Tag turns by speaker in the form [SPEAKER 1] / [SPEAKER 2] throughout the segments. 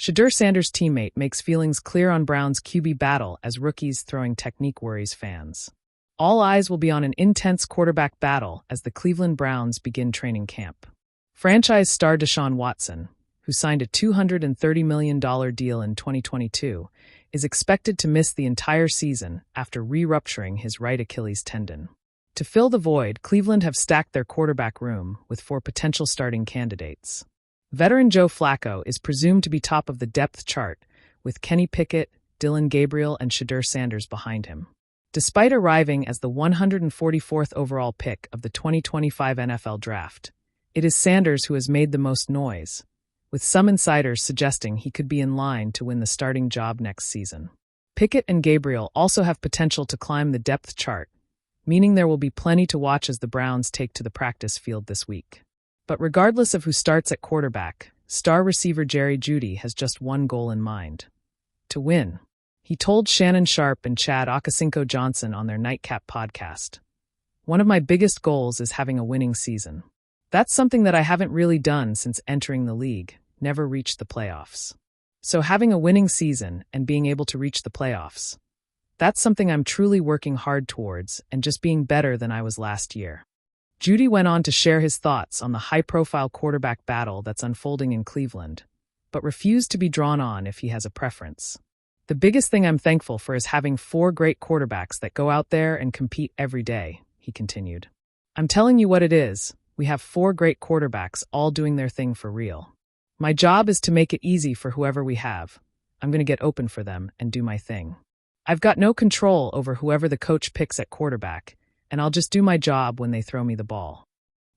[SPEAKER 1] Shedeur Sanders' teammate makes feelings clear on Browns' QB battle as rookies throwing technique worries fans. All eyes will be on an intense quarterback battle as the Cleveland Browns begin training camp. Franchise star Deshaun Watson, who signed a $230 million deal in 2022, is expected to miss the entire season after re-rupturing his right Achilles tendon. To fill the void, Cleveland have stacked their quarterback room with 4 potential starting candidates. Veteran Joe Flacco is presumed to be top of the depth chart, with Kenny Pickett, Dillon Gabriel, and Shedeur Sanders behind him. Despite arriving as the 144th overall pick of the 2025 NFL Draft, it is Sanders who has made the most noise, with some insiders suggesting he could be in line to win the starting job next season. Pickett and Gabriel also have potential to climb the depth chart, meaning there will be plenty to watch as the Browns take to the practice field this week. But regardless of who starts at quarterback, star receiver Jerry Jeudy has just one goal in mind: to win. He told Shannon Sharpe and Chad Okocinco-Johnson on their Nightcap podcast, "One of my biggest goals is having a winning season. That's something that I haven't really done since entering the league, never reached the playoffs. So having a winning season and being able to reach the playoffs, that's something I'm truly working hard towards and just being better than I was last year." Jeudy went on to share his thoughts on the high-profile quarterback battle that's unfolding in Cleveland, but refused to be drawn on if he has a preference. "The biggest thing I'm thankful for is having 4 great quarterbacks that go out there and compete every day," he continued. "I'm telling you what it is, we have 4 great quarterbacks all doing their thing for real. My job is to make it easy for whoever we have. I'm going to get open for them and do my thing. I've got no control over whoever the coach picks at quarterback, and I'll just do my job when they throw me the ball."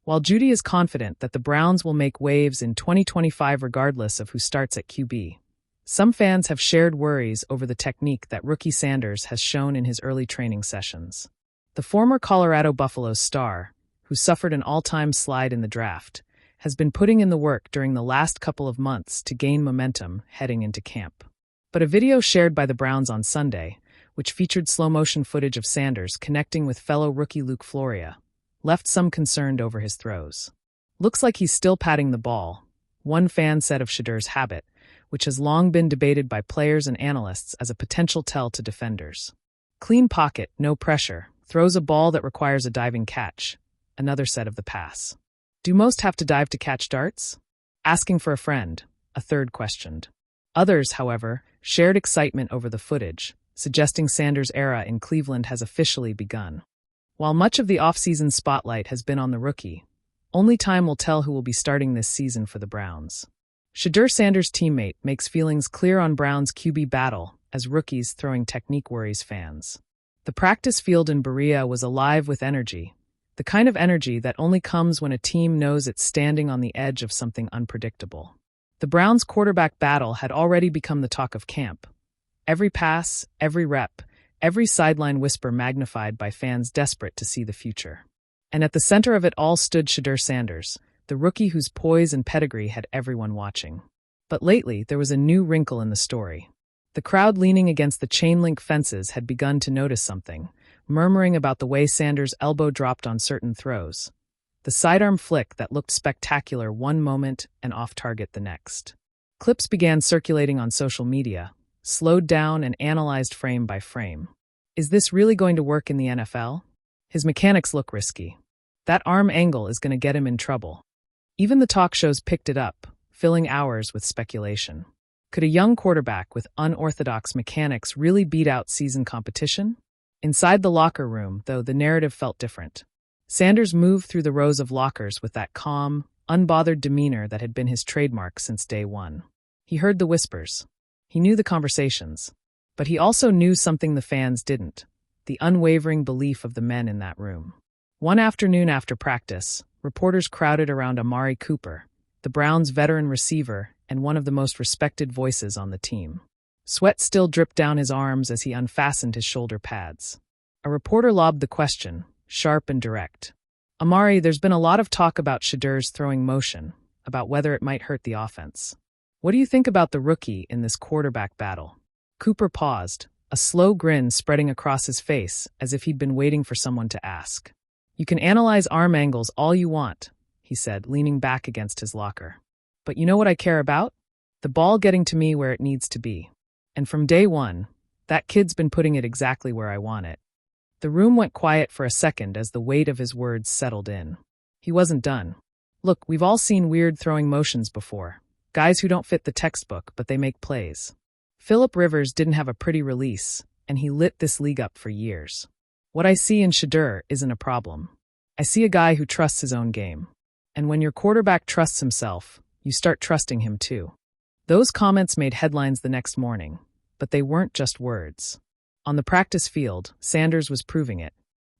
[SPEAKER 1] While Jeudy is confident that the Browns will make waves in 2025 regardless of who starts at QB, some fans have shared worries over the technique that rookie Sanders has shown in his early training sessions. The former Colorado Buffaloes star, who suffered an all-time slide in the draft, has been putting in the work during the last couple of months to gain momentum heading into camp. But a video shared by the Browns on Sunday, which featured slow-motion footage of Sanders connecting with fellow rookie Luke Floria, left some concerned over his throws. "Looks like he's still patting the ball," one fan said of Shedeur's habit, which has long been debated by players and analysts as a potential tell to defenders. "Clean pocket, no pressure, throws a ball that requires a diving catch," another said of the pass. "Do most have to dive to catch darts?" "Asking for a friend," a third questioned. Others, however, shared excitement over the footage, suggesting Sanders' era in Cleveland has officially begun. While much of the offseason spotlight has been on the rookie, only time will tell who will be starting this season for the Browns. Shedeur Sanders' teammate makes feelings clear on Browns' QB battle as rookies throwing technique worries fans. "The practice field in Berea was alive with energy, the kind of energy that only comes when a team knows it's standing on the edge of something unpredictable." The Browns' quarterback battle had already become the talk of camp. Every pass, every rep, every sideline whisper magnified by fans desperate to see the future. And at the center of it all stood Shedeur Sanders, the rookie whose poise and pedigree had everyone watching. But lately, there was a new wrinkle in the story. The crowd leaning against the chain-link fences had begun to notice something, murmuring about the way Sanders' elbow dropped on certain throws. The sidearm flick that looked spectacular one moment and off-target the next. Clips began circulating on social media, slowed down and analyzed frame by frame. Is this really going to work in the NFL? His mechanics look risky. That arm angle is going to get him in trouble. Even the talk shows picked it up, filling hours with speculation. Could a young quarterback with unorthodox mechanics really beat out seasoned competition? Inside the locker room, though, the narrative felt different. Sanders moved through the rows of lockers with that calm, unbothered demeanor that had been his trademark since day one. He heard the whispers. He knew the conversations. But he also knew something the fans didn't: the unwavering belief of the men in that room. One afternoon after practice, reporters crowded around Amari Cooper, the Browns' veteran receiver and one of the most respected voices on the team. Sweat still dripped down his arms as he unfastened his shoulder pads. A reporter lobbed the question, sharp and direct. "Amari, there's been a lot of talk about Shedeur's throwing motion, about whether it might hurt the offense. What do you think about the rookie in this quarterback battle?" Cooper paused, a slow grin spreading across his face as if he'd been waiting for someone to ask. "You can analyze arm angles all you want," he said, leaning back against his locker. "But you know what I care about? The ball getting to me where it needs to be. And from day one, that kid's been putting it exactly where I want it. The room went quiet for a second as the weight of his words settled in. He wasn't done. Look, we've all seen weird throwing motions before. Guys who don't fit the textbook, but they make plays. Philip Rivers didn't have a pretty release, and he lit this league up for years. What I see in Shedeur isn't a problem. I see a guy who trusts his own game. And when your quarterback trusts himself, you start trusting him too. Those comments made headlines the next morning, but they weren't just words. On the practice field, Sanders was proving it.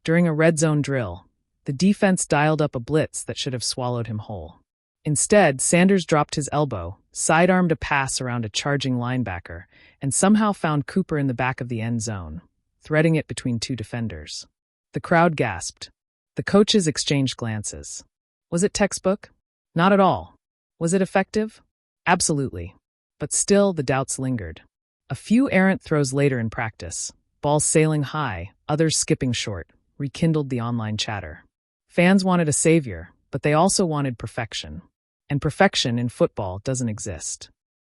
[SPEAKER 1] During a red zone drill, the defense dialed up a blitz that should have swallowed him whole. Instead, Sanders dropped his elbow, sidearmed a pass around a charging linebacker, and somehow found Cooper in the back of the end zone, threading it between two defenders. The crowd gasped. The coaches exchanged glances. Was it textbook? Not at all. Was it effective? Absolutely. But still, the doubts lingered. A few errant throws later in practice, balls sailing high, others skipping short, rekindled the online chatter. Fans wanted a savior, but they also wanted perfection. And perfection in football doesn't exist.